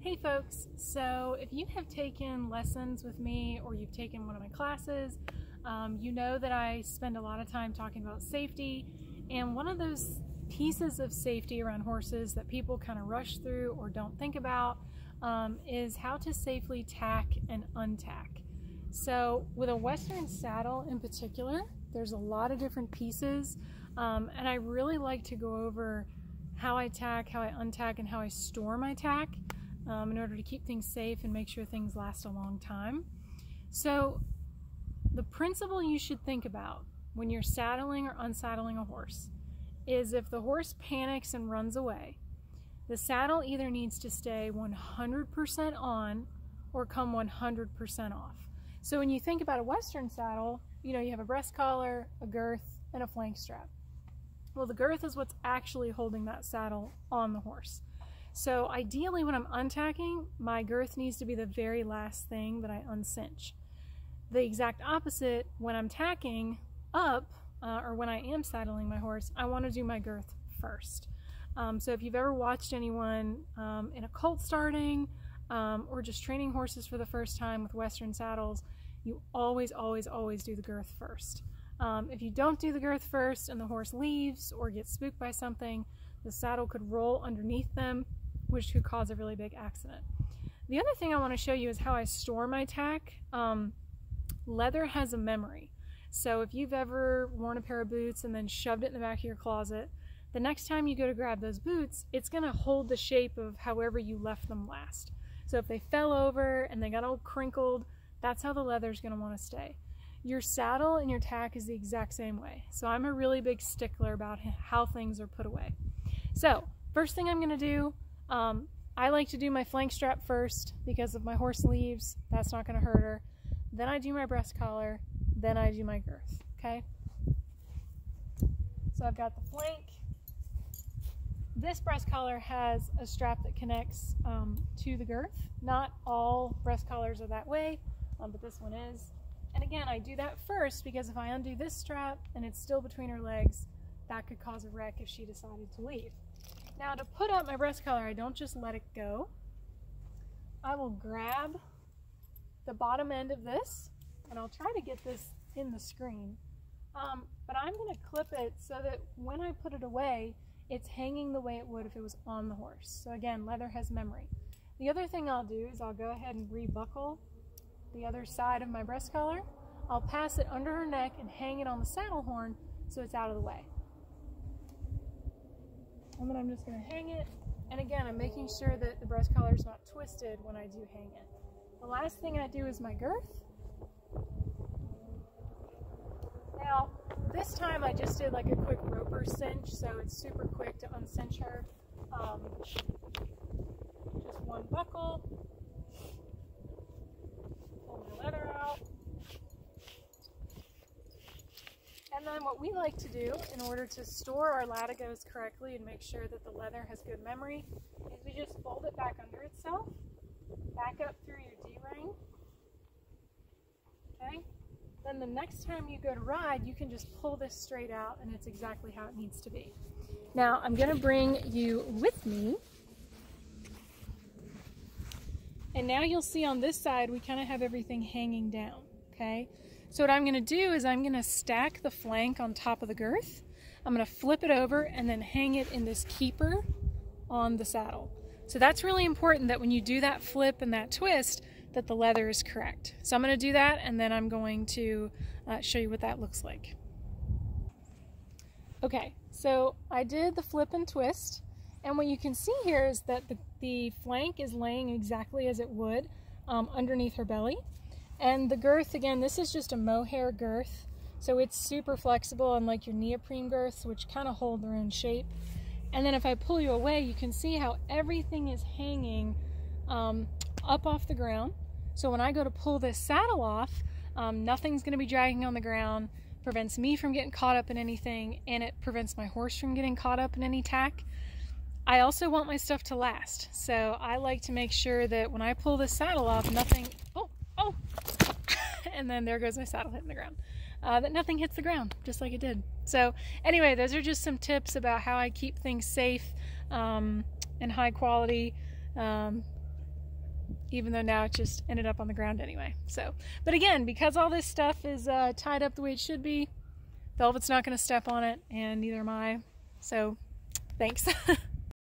Hey folks, so if you have taken lessons with me or you've taken one of my classes, you know that I spend a lot of time talking about safety, and one of those pieces of safety around horses that people kind of rush through or don't think about is how to safely tack and untack. So with a Western saddle in particular, there's a lot of different pieces, and I really like to go over how I tack, how I untack, and how I store my tack in order to keep things safe and make sure things last a long time. So the principle you should think about when you're saddling or unsaddling a horse is if the horse panics and runs away, the saddle either needs to stay 100% on or come 100% off. So when you think about a Western saddle, you know, you have a breast collar, a girth, and a flank strap. Well, the girth is what's actually holding that saddle on the horse. So ideally when I'm untacking, my girth needs to be the very last thing that I uncinch. The exact opposite, when I'm tacking up, or when I am saddling my horse, I want to do my girth first. So if you've ever watched anyone in a colt starting, or just training horses for the first time with Western saddles, you always do the girth first. If you don't do the girth first and the horse leaves or gets spooked by something, the saddle could roll underneath them, which could cause a really big accident. The other thing I want to show you is how I store my tack. Leather has a memory. So if you've ever worn a pair of boots and then shoved it in the back of your closet, the next time you go to grab those boots, it's going to hold the shape of however you left them last. So if they fell over and they got all crinkled, that's how the leather's going to want to stay. Your saddle and your tack is the exact same way. So I'm a really big stickler about how things are put away. So first thing I'm going to do, I like to do my flank strap first because if my horse leaves, that's not going to hurt her. Then I do my breast collar, then I do my girth, okay? So I've got the flank. This breast collar has a strap that connects to the girth. Not all breast collars are that way, but this one is. And again, I do that first because if I undo this strap and it's still between her legs, that could cause a wreck if she decided to leave. Now to put up my breast collar, I don't just let it go. I will grab the bottom end of this, and I'll try to get this in the screen, but I'm going to clip it so that when I put it away, it's hanging the way it would if it was on the horse. So again, leather has memory. The other thing I'll do is I'll go ahead and rebuckle the other side of my breast collar. I'll pass it under her neck and hang it on the saddle horn so it's out of the way. And then I'm just going to hang it, and again, I'm making sure that the breast collar is not twisted when I do hang it. The last thing I do is my girth. Now, this time I just did like a quick roper cinch, so it's super quick to uncinch her. Just one buckle, pull my leather out. And then what we like to do in order to store our latigos correctly and make sure that the leather has good memory is we just fold it back under itself, back up through your D-ring, okay? Then the next time you go to ride, you can just pull this straight out and it's exactly how it needs to be. Now I'm going to bring you with me, and now you'll see on this side we kind of have everything hanging down, okay? So what I'm going to do is I'm going to stack the flank on top of the girth. I'm going to flip it over and then hang it in this keeper on the saddle. So that's really important that when you do that flip and that twist, that the leather is correct. So I'm going to do that, and then I'm going to show you what that looks like. Okay, so I did the flip and twist, and what you can see here is that the flank is laying exactly as it would underneath her belly. And the girth, again, this is just a mohair girth, so it's super flexible, unlike your neoprene girths, which kind of hold their own shape. And then if I pull you away, you can see how everything is hanging up off the ground. So when I go to pull this saddle off, nothing's going to be dragging on the ground, prevents me from getting caught up in anything, and it prevents my horse from getting caught up in any tack. I also want my stuff to last, so I like to make sure that when I pull this saddle off, nothing, and then there goes my saddle hitting the ground. That nothing hits the ground, just like it did. So anyway, those are just some tips about how I keep things safe and high quality even though now it just ended up on the ground anyway. So, but again, because all this stuff is tied up the way it should be, Velvet's not going to step on it, and neither am I. So, thanks.